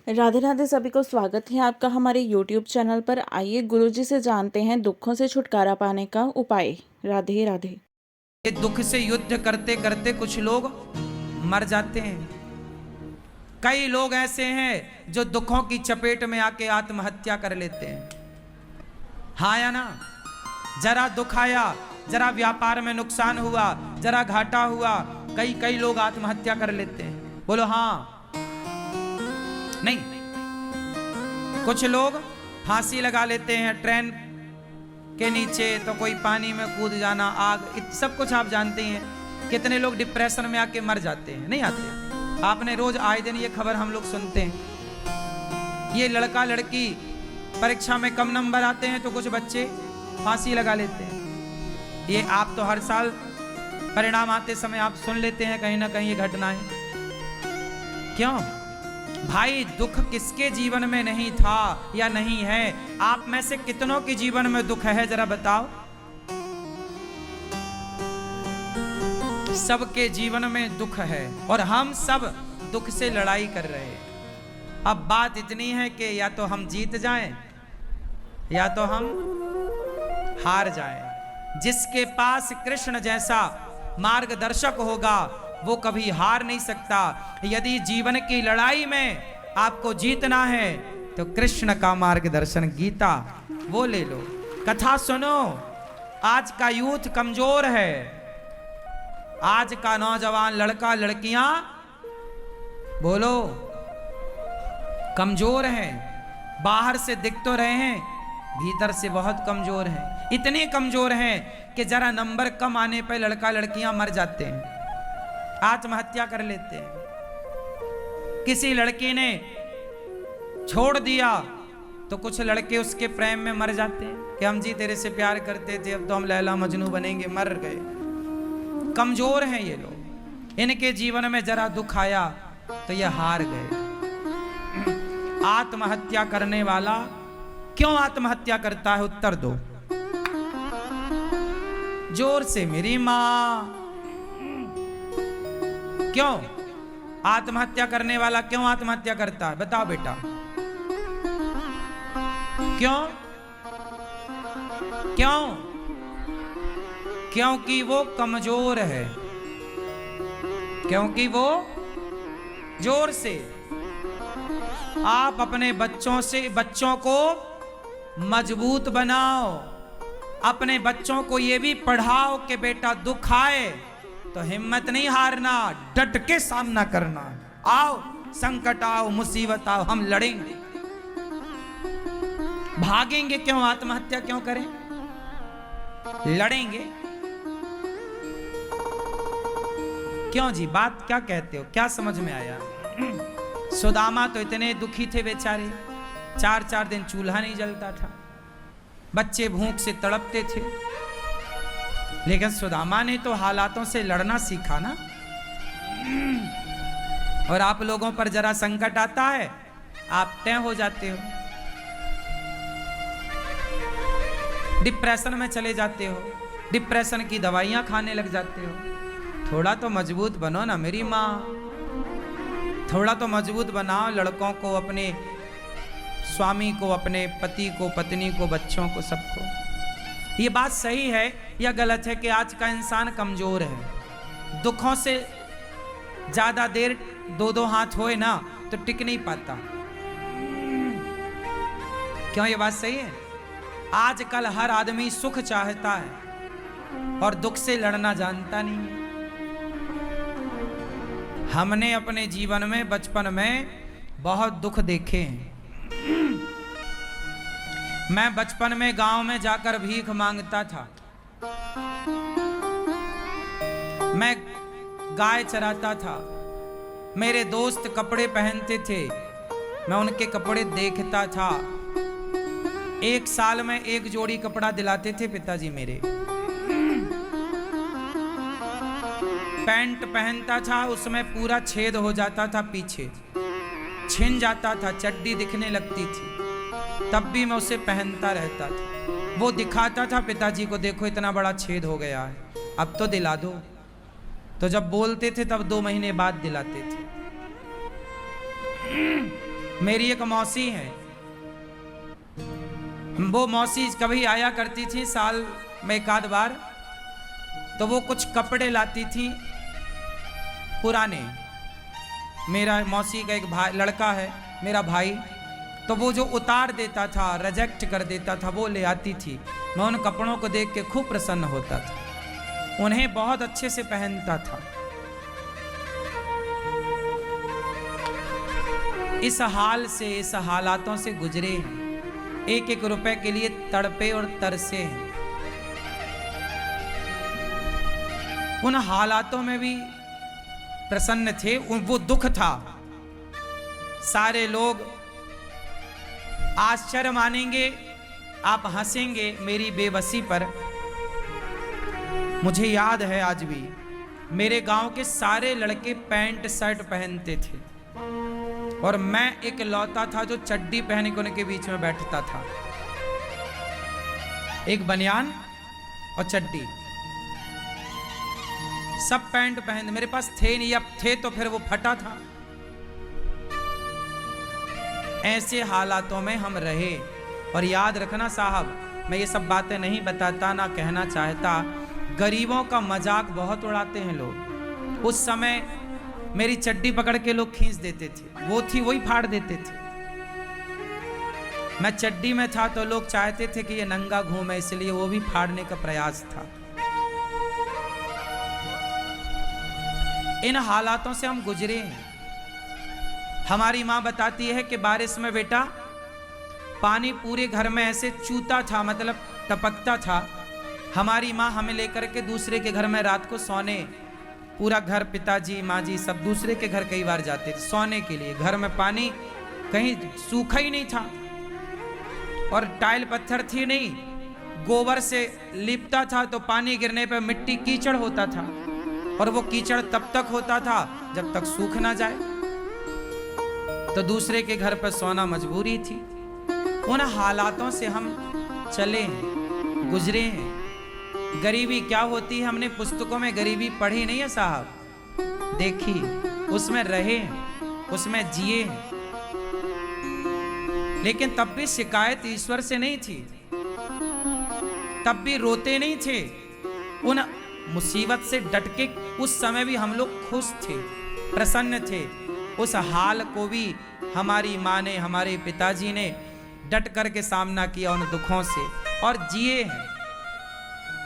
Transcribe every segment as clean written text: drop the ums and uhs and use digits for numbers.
राधे राधे, सभी को स्वागत है आपका हमारे YouTube चैनल पर। आइए गुरुजी से जानते हैं दुखों से छुटकारा पाने का उपाय। राधे राधे। ये दुख से युद्ध करते करते कुछ लोग मर जाते हैं। कई लोग ऐसे हैं जो दुखों की चपेट में आके आत्महत्या कर लेते हैं। हाँ या ना? जरा दुख आया, जरा व्यापार में नुकसान हुआ, जरा घाटा हुआ, कई लोग आत्महत्या कर लेते हैं। बोलो हाँ। नहीं, कुछ लोग फांसी लगा लेते हैं ट्रेन के नीचे, तो कोई पानी में कूद जाना, आग, सब कुछ आप जानते हैं। कितने लोग डिप्रेशन में आके मर जाते हैं, नहीं आते? आपने रोज आए दिन ये खबर हम लोग सुनते हैं। ये लड़का लड़की परीक्षा में कम नंबर आते हैं तो कुछ बच्चे फांसी लगा लेते हैं। ये आप तो हर साल परिणाम आते समय आप सुन लेते हैं कहीं ना कहीं ये घटनाएं। क्यों भाई? दुख किसके जीवन में नहीं था या नहीं है? आप में से कितनों के जीवन में दुख है, जरा बताओ। सबके जीवन में दुख है और हम सब दुख से लड़ाई कर रहे हैं। अब बात इतनी है कि या तो हम जीत जाएं या तो हम हार जाएं। जिसके पास कृष्ण जैसा मार्गदर्शक होगा वो कभी हार नहीं सकता। यदि जीवन की लड़ाई में आपको जीतना है तो कृष्ण का मार्गदर्शन गीता वो ले लो। कथा सुनो। आज का यूथ कमजोर है। आज का नौजवान लड़का लड़कियां बोलो कमजोर हैं। बाहर से दिख तो रहे हैं, भीतर से बहुत कमजोर हैं। इतने कमजोर हैं कि जरा नंबर कम आने पर लड़का लड़कियां मर जाते हैं, आत्महत्या कर लेते हैं। किसी लड़की ने छोड़ दिया तो कुछ लड़के उसके प्रेम में मर जाते हैं कि हम जी तेरे से प्यार करते थे, अब तो हम लैला मजनू बनेंगे, मर गए। कमजोर हैं ये लोग। इनके जीवन में जरा दुख आया तो ये हार गए। आत्महत्या करने वाला क्यों आत्महत्या करता है? उत्तर दो जोर से मेरी मां। क्यों आत्महत्या करने वाला क्यों आत्महत्या करता है? बताओ बेटा, क्यों? क्यों? क्योंकि वो कमजोर है। क्योंकि वो जोर से। आप अपने बच्चों को मजबूत बनाओ। अपने बच्चों को ये भी पढ़ाओ कि बेटा दुख आए तो हिम्मत नहीं हारना, डट के सामना करना। आओ संकट आओ, मुसीबत आओ, हम लड़ेंगे। भागेंगे क्यों? आत्महत्या क्यों करें? लड़ेंगे क्यों जी? बात क्या कहते हो? क्या समझ में आया? सुदामा तो इतने दुखी थे बेचारे, 4 दिन चूल्हा नहीं जलता था, बच्चे भूख से तड़पते थे। लेकिन सुदामा ने तो हालातों से लड़ना सीखा ना। और आप लोगों पर जरा संकट आता है, आप तय हो जाते हो, डिप्रेशन में चले जाते हो, डिप्रेशन की दवाइयां खाने लग जाते हो। थोड़ा तो मजबूत बनो ना मेरी माँ, थोड़ा तो मजबूत बनाओ लड़कों को, अपने स्वामी को, अपने पति को, पत्नी को, बच्चों को, सबको। ये बात सही है या गलत है कि आज का इंसान कमजोर है? दुखों से ज्यादा देर दो हाथ होए ना तो टिक नहीं पाता। क्यों ये बात सही है? आजकल हर आदमी सुख चाहता है और दुख से लड़ना जानता नहीं है। हमने अपने जीवन में बचपन में बहुत दुख देखे हैं। मैं बचपन में गांव में जाकर भीख मांगता था। मैं गाय चराता था। मेरे दोस्त कपड़े पहनते थे, मैं उनके कपड़े देखता था। एक साल में एक जोड़ी कपड़ा दिलाते थे पिताजी मेरे। पैंट पहनता था, उसमें पूरा छेद हो जाता था, पीछे छिन जाता था, चड्डी दिखने लगती थी, तब भी मैं उसे पहनता रहता था। वो दिखाता था पिताजी को, देखो इतना बड़ा छेद हो गया है, अब तो दिला दो। तो जब बोलते थे तब 2 महीने बाद दिलाते थे। मेरी एक मौसी है, वो मौसी कभी आया करती थी साल में एक आध बार, तो वो कुछ कपड़े लाती थी पुराने। मेरा मौसी का एक भाई लड़का है, मेरा भाई, तो वो जो उतार देता था, रिजेक्ट कर देता था, वो ले आती थी। मैं उन कपड़ों को देख के खूब प्रसन्न होता था, उन्हें बहुत अच्छे से पहनता था। इस हाल से, इस हालातों से गुजरे हैं, एक एक रुपए के लिए तड़पे और तरसे हैं। उन हालातों में भी प्रसन्न थे, वो दुख था। सारे लोग आश्चर्य मानेंगे, आप हंसेंगे मेरी बेबसी पर। मुझे याद है आज भी, मेरे गांव के सारे लड़के पैंट शर्ट पहनते थे और मैं एक लौता था जो चड्डी पहन के उनके बीच में बैठता था, एक बनियान और चड्डी। सब पैंट पहन, मेरे पास थे नहीं, अब थे तो फिर वो फटा था। ऐसे हालातों में हम रहे। और याद रखना साहब, मैं ये सब बातें नहीं बताता, ना कहना चाहता, गरीबों का मजाक बहुत उड़ाते हैं लोग। उस समय मेरी चड्डी पकड़ के लोग खींच देते थे, वो थी वही फाड़ देते थे। मैं चड्डी में था तो लोग चाहते थे कि ये नंगा घूमे, इसलिए वो भी फाड़ने का प्रयास था। इन हालातों से हम गुजरे हैं। हमारी माँ बताती है कि बारिश में बेटा पानी पूरे घर में ऐसे चूता था, मतलब टपकता था। हमारी माँ हमें लेकर के दूसरे के घर में रात को सोने, पूरा घर, पिताजी माँ जी सब दूसरे के घर कई बार जाते थे सोने के लिए। घर में पानी कहीं सूखा ही नहीं था और टाइल पत्थर थी नहीं, गोबर से लिपटा था, तो पानी गिरने पर मिट्टी कीचड़ होता था और वो कीचड़ तब तक होता था जब तक सूख ना जाए। तो दूसरे के घर पर सोना मजबूरी थी। उन हालातों से हम चले हैं, गुजरे हैं। गरीबी क्या होती है हमने पुस्तकों में गरीबी पढ़ी नहीं है साहब, देखी, उसमें रहे हैं, उसमें जिए हैं। लेकिन तब भी शिकायत ईश्वर से नहीं थी, तब भी रोते नहीं थे। उन मुसीबत से डट के उस समय भी हम लोग खुश थे, प्रसन्न थे। उस हाल को भी हमारी माँ ने, हमारे पिताजी ने डट करके सामना किया उन दुखों से और जिए हैं।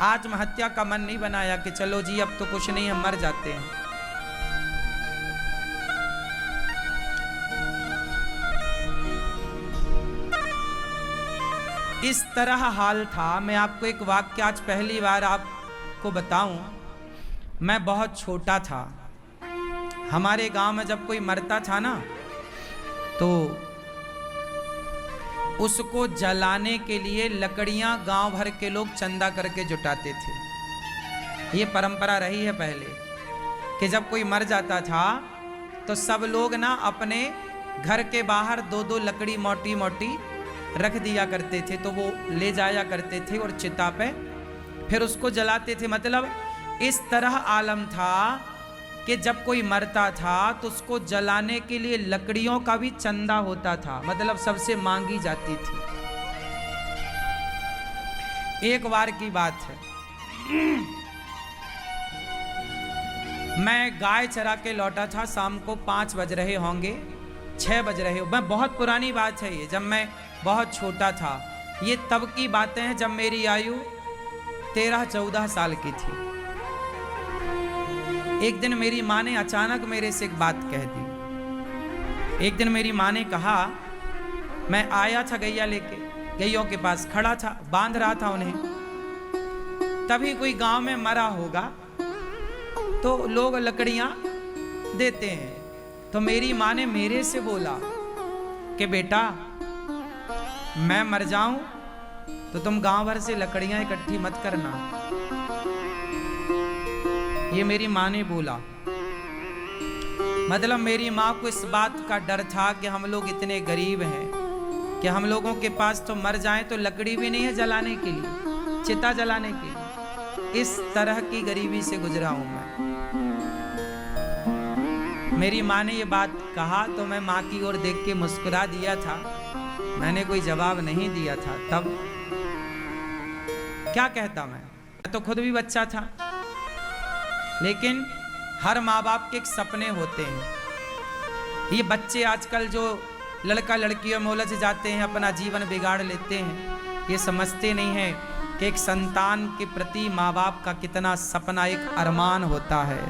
आत्महत्या का मन नहीं बनाया कि चलो जी अब तो कुछ नहीं, हम मर जाते हैं। इस तरह हाल था। मैं आपको एक वाक्य आज पहली बार आपको बताऊं। मैं बहुत छोटा था, हमारे गांव में जब कोई मरता था ना तो उसको जलाने के लिए लकड़ियां गांव भर के लोग चंदा करके जुटाते थे। ये परंपरा रही है पहले कि जब कोई मर जाता था तो सब लोग ना अपने घर के बाहर दो दो लकड़ी मोटी मोटी रख दिया करते थे, तो वो ले जाया करते थे और चिता पे फिर उसको जलाते थे। मतलब इस तरह आलम था कि जब कोई मरता था तो उसको जलाने के लिए लकड़ियों का भी चंदा होता था, मतलब सबसे मांगी जाती थी। एक बार की बात है, मैं गाय चरा के लौटा था, शाम को 5 बज रहे होंगे, 6 बज रहे हो। मैं बहुत पुरानी बात है ये, जब मैं बहुत छोटा था। ये तब की बातें हैं जब मेरी आयु 13-14 साल की थी। एक दिन मेरी माँ ने अचानक मेरे से एक बात कह दी। एक दिन मेरी माँ ने कहा, मैं आया था गैया लेके, गैयों के पास खड़ा था, बांध रहा था उन्हें, तभी कोई गांव में मरा होगा तो लोग लकड़ियां देते हैं। तो मेरी माँ ने मेरे से बोला कि बेटा मैं मर जाऊं तो तुम गांव भर से लकड़ियां इकट्ठी मत करना। ये मेरी माँ ने बोला। मतलब मेरी माँ को इस बात का डर था कि हम लोग इतने गरीब हैं कि हम लोगों के पास तो मर जाएं तो लकड़ी भी नहीं है जलाने के लिए, चिता जलाने के लिए। इस तरह की गरीबी से गुजरा हूं मैं। मेरी माँ ने ये बात कहा तो मैं माँ की ओर देख के मुस्कुरा दिया था, मैंने कोई जवाब नहीं दिया था। तब क्या कहता मैं तो खुद भी बच्चा था। लेकिन हर माँ बाप के एक सपने होते हैं। ये बच्चे आजकल जो लड़का लड़कियों में उलझ जाते हैं, अपना जीवन बिगाड़ लेते हैं, ये समझते नहीं हैं कि एक संतान के प्रति माँ बाप का कितना सपना, एक अरमान होता है,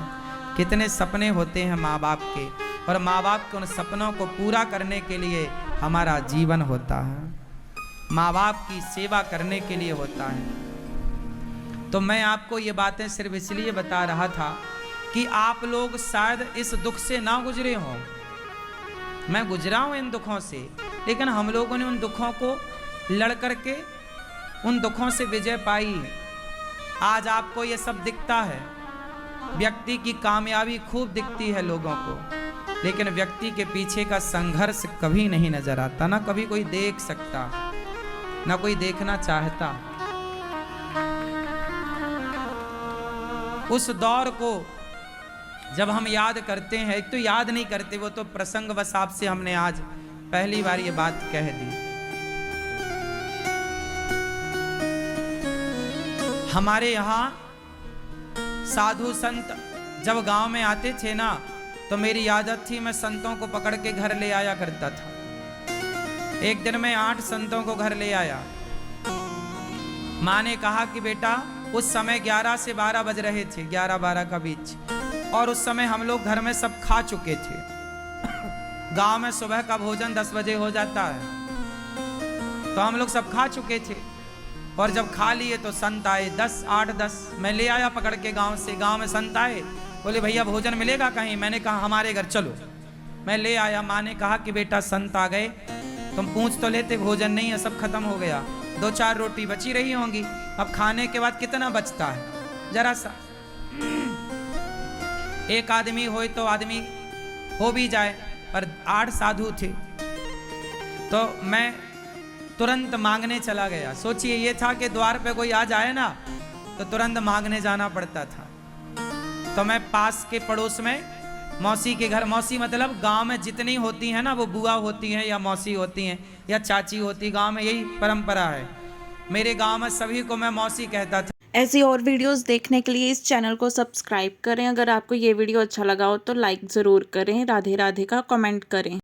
कितने सपने होते हैं माँ बाप के, और माँ बाप के उन सपनों को पूरा करने के लिए हमारा जीवन होता है, माँ बाप की सेवा करने के लिए होता है। तो मैं आपको ये बातें सिर्फ इसलिए बता रहा था कि आप लोग शायद इस दुख से ना गुजरे हों। मैं गुजरा हूं इन दुखों से, लेकिन हम लोगों ने उन दुखों को लड़ करके उन दुखों से विजय पाई। आज आपको ये सब दिखता है, व्यक्ति की कामयाबी खूब दिखती है लोगों को, लेकिन व्यक्ति के पीछे का संघर्ष कभी नहीं नजर आता, ना कभी कोई देख सकता, ना कोई देखना चाहता। उस दौर को जब हम याद करते हैं, एक तो याद नहीं करते, वो तो प्रसंगवश आपसे हमने आज पहली बार ये बात कह दी। हमारे यहाँ साधु संत जब गांव में आते थे ना, तो मेरी आदत थी मैं संतों को पकड़ के घर ले आया करता था। एक दिन मैं 8 संतों को घर ले आया। माँ ने कहा कि बेटा, उस समय 11 से 12 बज रहे थे, 11-12 का बीच, और उस समय हम लोग घर में सब खा चुके थे। गांव में सुबह का भोजन 10 बजे हो जाता है, तो हम लोग सब खा चुके थे। और जब खा लिए तो संत आए 8-10, मैं ले आया पकड़ के गांव से। गांव में संत आए, बोले भैया भोजन मिलेगा कहीं? मैंने कहा हमारे घर चलो। मैं ले आया। माँ ने कहा कि बेटा संत आ गए, तुम पूछ तो लेते, भोजन नहीं है, सब खत्म हो गया, 2-4 रोटी बची रही होंगी, अब खाने के बाद कितना बचता है, जरा सा, एक आदमी हो तो आदमी हो भी जाए, पर 8 साधु थे। तो मैं तुरंत मांगने चला गया। सोचिए, ये था कि द्वार पे कोई आ जाए ना तो तुरंत मांगने जाना पड़ता था। तो मैं पास के पड़ोस में मौसी के घर, मौसी मतलब गांव में जितनी होती हैं ना, वो बुआ होती हैं या मौसी होती हैं या चाची होती, गांव में यही परंपरा है। मेरे गांव में सभी को मैं मौसी कहता था। ऐसी और वीडियोस देखने के लिए इस चैनल को सब्सक्राइब करें। अगर आपको ये वीडियो अच्छा लगा हो तो लाइक ज़रूर करें। राधे राधे का कमेंट करें।